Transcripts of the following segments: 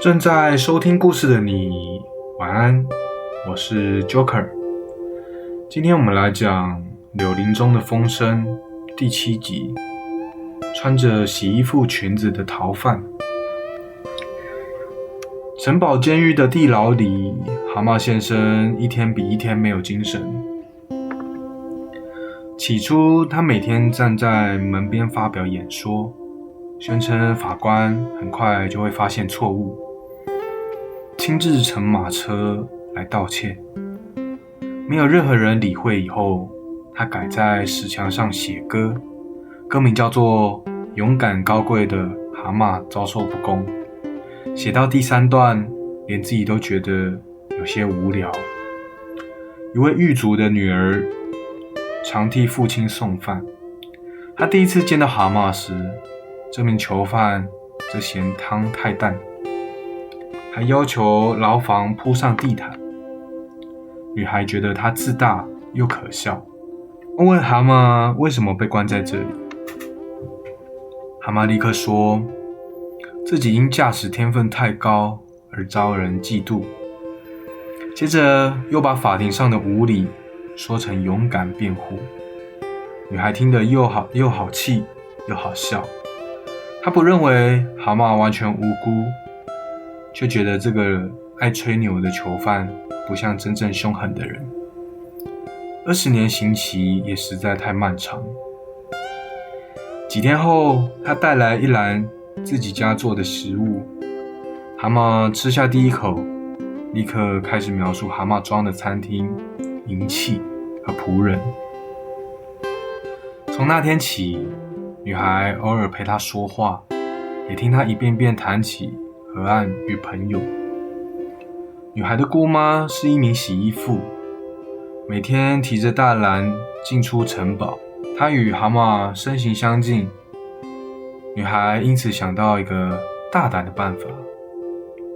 正在收听故事的你，晚安，我是 Joker。今天我们来讲《柳林中的风声》第7集，穿着洗衣服裙子的逃犯。城堡监狱的地牢里，蛤蟆先生一天比一天没有精神。起初，他每天站在门边发表演说，宣称法官很快就会发现错误，亲自乘马车来道歉。没有任何人理会以后，他改在石墙上写歌，歌名叫做《勇敢高贵的蛤蟆遭受不公》。写到第3段，连自己都觉得有些无聊。一位狱卒的女儿常替父亲送饭。他第一次见到蛤蟆时，这名囚犯则嫌汤太淡，还要求牢房铺上地毯。女孩觉得他自大又可笑，问蛤蟆为什么被关在这里。蛤蟆立刻说自己因驾驶天分太高而遭人嫉妒，接着又把法庭上的无理说成勇敢辩护。女孩听得又好气又好笑，她不认为蛤蟆完全无辜，却觉得这个爱吹牛的囚犯不像真正凶狠的人。20年刑期也实在太漫长。几天后，他带来一篮自己家做的食物。蛤蟆吃下第一口，立刻开始描述蛤蟆庄的餐厅、银器和仆人。从那天起，女孩偶尔陪他说话，也听他一遍遍谈起河岸与朋友。女孩的姑妈是一名洗衣妇，每天提着大篮进出城堡。她与蛤蟆身形相近，女孩因此想到一个大胆的办法，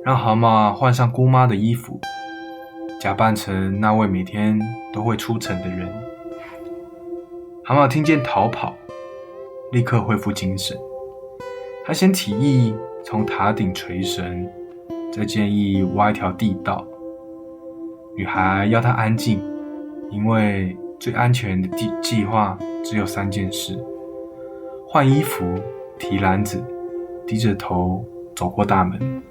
让蛤蟆换上姑妈的衣服，假扮成那位每天都会出城的人。蛤蟆听见逃跑，立刻恢复精神。他先提议从塔顶垂绳，再建议挖一条地道。女孩要他安静，因为最安全的计划只有3件事：换衣服、提篮子、低着头走过大门。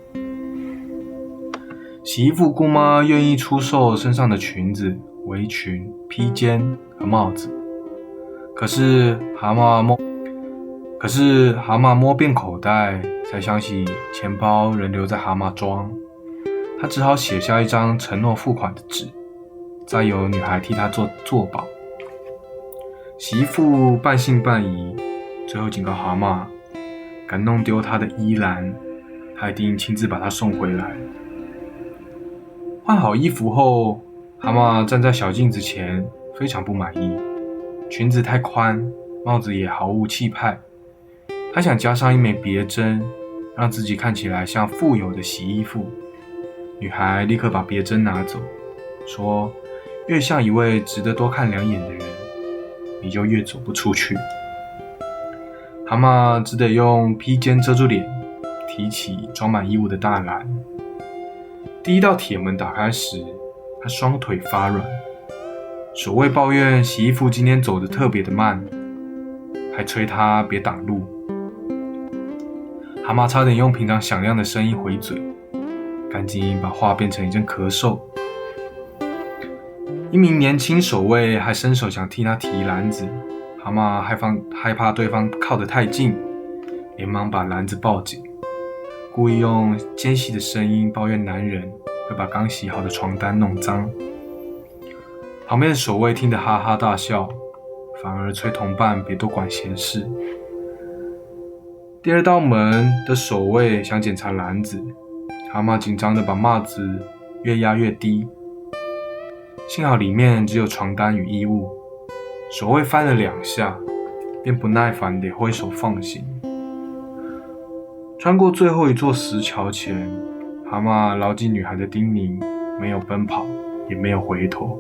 洗衣服姑妈愿意出售身上的裙子、围裙、披肩和帽子，可是蛤蟆摸遍口袋，才想起钱包仍留在蛤蟆庄。他只好写下一张承诺付款的纸，再由女孩替他做保。洗衣服半信半疑，最后警告蛤蟆，敢弄丢他的衣篮，他一定亲自把他送回来。换好衣服后，蛤蟆站在小镜子前，非常不满意。裙子太宽，帽子也毫无气派。他想加上一枚别针，让自己看起来像富有的洗衣妇。女孩立刻把别针拿走，说越像一位值得多看2眼的人，你就越走不出去。蛤蟆只得用披肩遮住脸，提起装满衣物的大篮。第一道铁门打开时，他双腿发软。守卫抱怨洗衣服今天走得特别的慢，还催他别挡路。蛤蟆差点用平常响亮的声音回嘴，赶紧把话变成一阵咳嗽。一名年轻守卫还伸手想替他提篮子，蛤蟆害怕对方靠得太近，连忙把篮子抱紧，故意用尖细的声音抱怨男人会把刚洗好的床单弄脏。旁边的守卫听得哈哈大笑，反而催同伴别多管闲事。第2道门的守卫想检查篮子，蛤蟆紧张地把帽子越压越低，幸好里面只有床单与衣物。守卫翻了2下，便不耐烦地挥手放行。穿过最后一座石桥前，蛤蟆牢记女孩的叮咛，没有奔跑，也没有回头，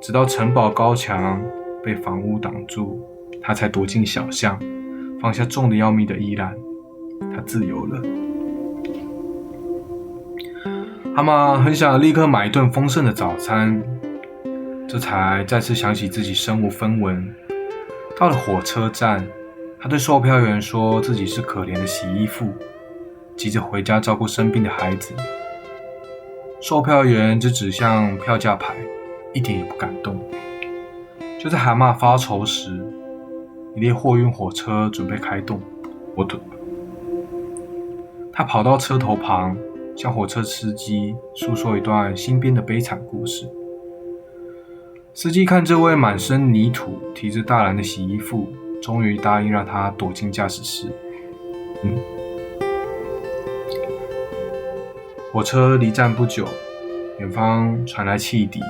直到城堡高墙被房屋挡住，他才躲进小巷，放下重得要命的衣篮，他自由了。蛤蟆很想立刻买一顿丰盛的早餐，这才再次想起自己身无分文。到了火车站，他对售票员说自己是可怜的洗衣妇，急着回家照顾生病的孩子。售票员只指向票价牌，一点也不敢动。就在蛤蟆发愁时，一列货运火车准备开动。他跑到车头旁，向火车司机诉说一段新编的悲惨故事。司机看这位满身泥土、提着大篮的洗衣妇，终于答应让他躲进驾驶室。火车离站不久，远方传来汽笛，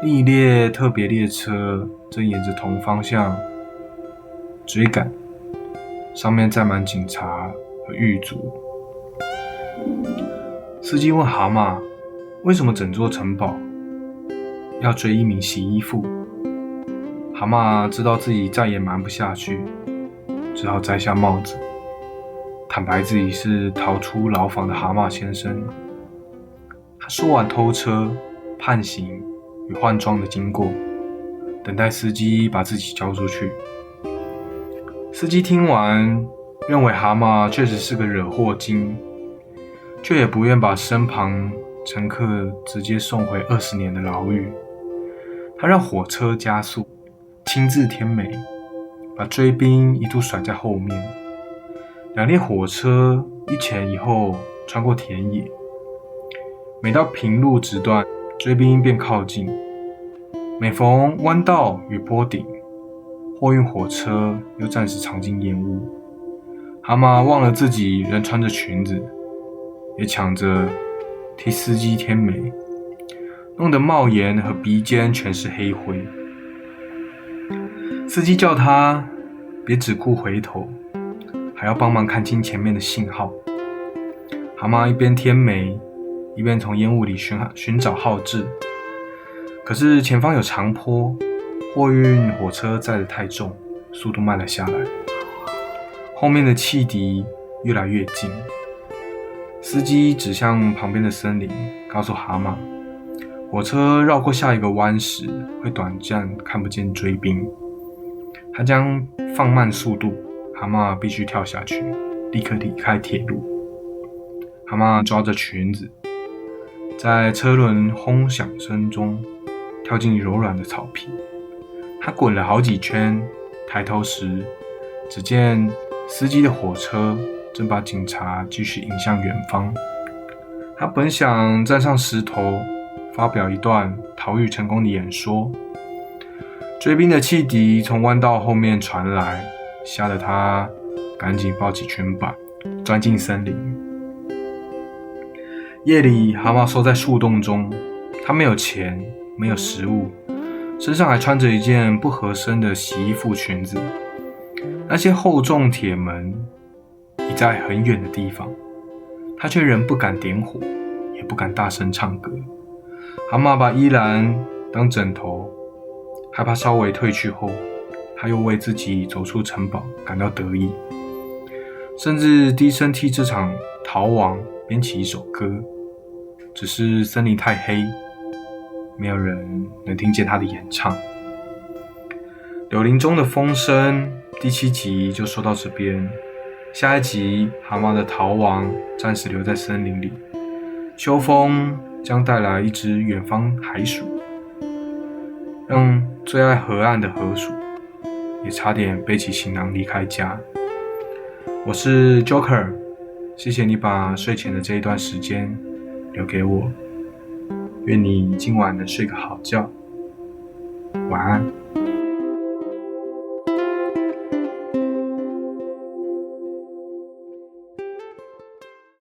另一列特别列车正沿着同方向追赶，上面载满警察和狱卒。司机问蛤蟆，为什么整座城堡要追一名洗衣妇？蛤蟆知道自己再也瞒不下去，只好摘下帽子，坦白自己是逃出牢房的蛤蟆先生。他说完偷车、判刑与换装的经过，等待司机把自己交出去。司机听完，认为蛤蟆确实是个惹祸精，却也不愿把身旁乘客直接送回20年的牢狱。他让火车加速，亲自添煤，把追兵一度甩在后面。两列火车一前一后穿过田野，每到平路直段，追兵便靠近。每逢弯道与坡顶，货运火车又暂时藏进烟雾。蛤蟆忘了自己仍穿着裙子，也抢着替司机添煤，弄得帽檐和鼻尖全是黑灰。司机叫他别只顾回头，还要帮忙看清前面的信号。蛤蟆一边添煤，一边从烟雾里寻找号志。可是前方有长坡，货运火车载得太重，速度慢了下来。后面的汽笛越来越近，司机指向旁边的森林，告诉蛤蟆，火车绕过下一个弯时，会短暂看不见追兵。他将放慢速度，蛤蟆必须跳下去，立刻离开铁路。蛤蟆抓着裙子，在车轮轰响声中跳进柔软的草皮。他滚了好几圈，抬头时，只见司机的火车正把警察继续引向远方。他本想站上石头，发表一段逃狱成功的演说。追兵的汽笛从弯道后面传来，吓得他赶紧抱起裙摆，钻进森林。夜里，蛤蟆缩在树洞中，他没有钱，没有食物，身上还穿着一件不合身的洗衣服裙子。那些厚重铁门已在很远的地方，他却仍不敢点火，也不敢大声唱歌。蛤蟆把衣篮当枕头，害怕稍微退去后，他又为自己走出城堡感到得意，甚至低声替这场逃亡编起一首歌。只是森林太黑，没有人能听见他的演唱。柳林中的风声第7集就说到这边，下一集蛤蟆的逃亡暂时留在森林里，秋风将带来一只远方海鼠，让最爱河岸的河鼠也差点背起行囊离开家。我是 Joker， 谢谢你把睡前的这一段时间留给我，愿你今晚能睡个好觉，晚安。